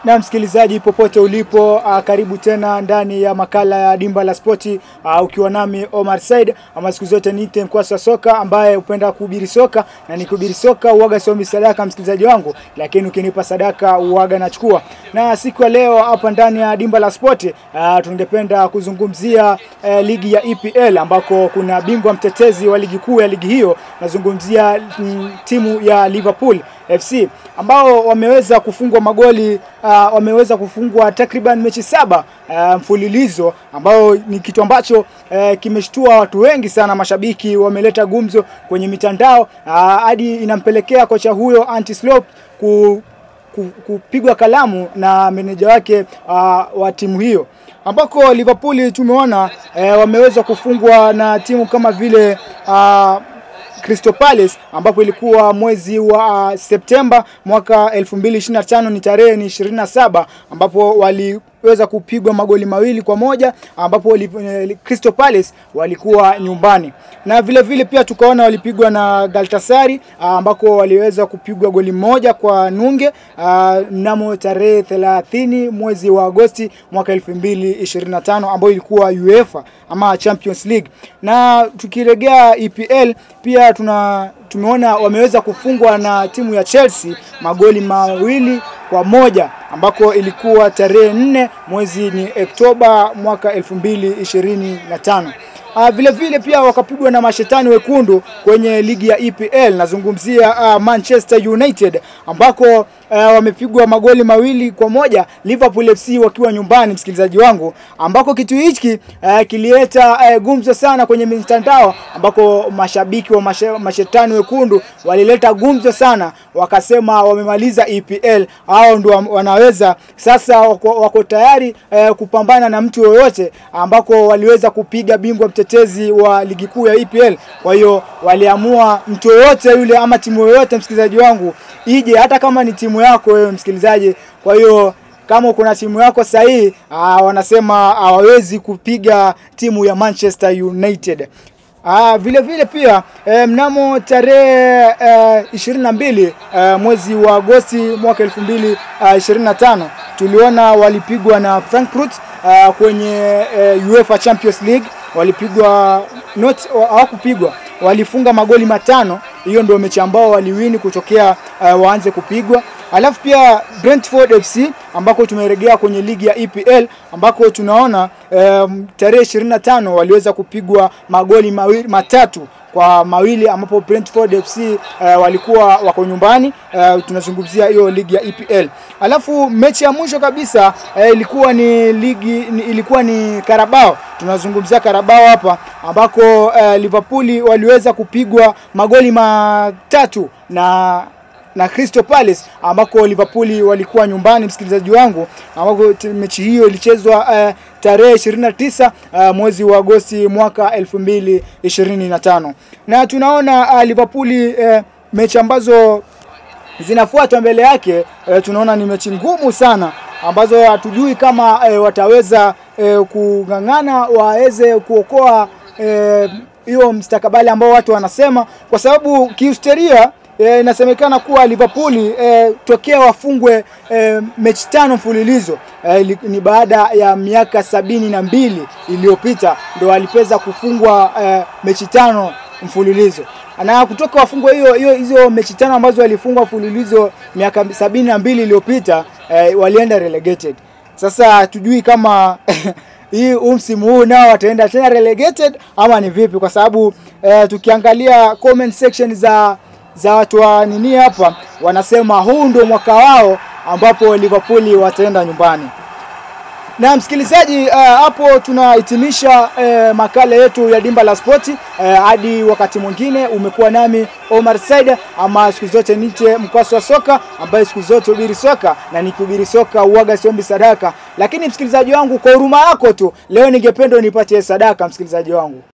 Na msikilizaji popote ulipo, karibu tena ndani ya makala ya Dimba la Spoti, ukiwa nami Omar Said, ama siku zote niite mkwasa soka ambaye upenda kuhubiri soka, na nikihubiri soka uwaga sio sadaka msikilizaji wangu, lakini ukinipa sadaka uwaga nachukua. Na siku ya leo hapa ndani ya Dimba la Spoti tungependa kuzungumzia ligi ya EPL ambako kuna bingwa mtetezi wa ligi kuu ya ligi hiyo. Nazungumzia timu ya Liverpool FC ambao wameweza kufungwa magoli, wameweza kufungwa takriban mechi 7 mfululizo, ambao ni kitu ambacho kimeshtua watu wengi sana. Mashabiki wameleta gumzo kwenye mitandao hadi inampelekea kocha huyo Arne Slot kupigwa kalamu na meneja wake wa timu hiyo, ambako Liverpool tumeona wameweza kufungwa na timu kama vile Crystal Palace, ambapo ilikuwa mwezi wa Septemba mwaka 2025, ni tarehe 27, ambapo waliweza kupigwa magoli 2-1, ambapo Crystal Palace walikuwa nyumbani. Na vile vile pia tukaona walipigwa na Galatasaray ambako waliweza kupigwa goli 1-0 mnamo tarehe 30 mwezi wa Agosti mwaka 2025, ambayo ilikuwa UEFA ama Champions League. Na tukirejea EPL pia tumeona wameweza kufungwa na timu ya Chelsea magoli 2-1, ambako ilikuwa tarehe 4 mwezi ni Oktoba mwaka 2025. Vile vile pia wakapigwa na mashetani wekundu kwenye ligi ya EPL. Nazungumzia Manchester United ambako wamepigwa magoli 2-1 Liverpool FC wakiwa nyumbani msikilizaji wangu, ambako kitu hiki kilileta gumzo sana kwenye mitandao, ambako mashabiki wa mashetani wekundu walileta gumzo sana, wakasema wamemaliza EPL, hao ndio wanaweza sasa, wako tayari kupambana na mtu yoyote, ambako waliweza kupiga bingwa mtetezi wa ligi kuu ya EPL. Kwa hiyo waliamua mtu yoyote yule ama timu yoyote msikilizaji wangu ije, hata kama ni timu yako wewe msikilizaji. Kwa hiyo kama kuna timu yako sahihi, wanasema hawawezi kupiga timu ya Manchester United. Vile vile pia mnamo tarehe 22 mwezi wa Agosti mwaka 2025 tuliona walipigwa na Frankfurt kwenye UEFA Champions League. Walipigwa hawakupigwa, walifunga magoli 5. Hiyo ndio mechi ambao waliwini kutokea waanze kupigwa. Alafu pia Brentford FC ambako tumerejea kwenye ligi ya EPL, ambako tunaona tarehe 25 waliweza kupigwa magoli 3-2, ambapo Brentford FC walikuwa wako nyumbani. Tunazungumzia hiyo ligi ya EPL. Alafu mechi ya mwisho kabisa ilikuwa ni Carabao. Tunazungumzia Carabao hapa, ambako Liverpool waliweza kupigwa magoli 3 na Crystal Palace, ambako Liverpool walikuwa nyumbani msikilizaji wangu, ambako mechi hiyo ilichezwa tarehe 29 mwezi wa Agosti mwaka 2025. Na tunaona Liverpool mechi ambazo zinafuata mbele yake, tunaona ni mechi ngumu sana, ambazo hatujui kama wataweza kungangana waweze kuokoa hiyo mstakabali ambao watu wanasema, kwa sababu kihistoria inasemekana kuwa Liverpool tokea wafungwe mechi 5 mfululizo ni baada ya miaka 72 iliyopita ndio walipeza kufungwa mechi 5 mfululizo. Na kutoka wafungwe hizo mechi 5 ambazo walifungwa mfululizo miaka 72 iliyopita, walienda relegated. Sasa tujui kama hii msimu huu nao wataenda tena relegated ama ni vipi, kwa sababu tukiangalia comment section za watu wa nini hapa, wanasema huu ndio mwaka wao ambapo Liverpool wataenda nyumbani. Na msikilizaji, hapo tunahitimisha makala yetu ya Dimba la Spoti. Hadi wakati mwingine, umekuwa nami Omar Said, ama siku zote niite mkwasa wa soka, ambaye siku zote hubiri soka, na nikihubiri soka uwaga siombi sadaka. Lakini msikilizaji wangu, kwa huruma yako tu leo ningependa unipatie sadaka msikilizaji wangu.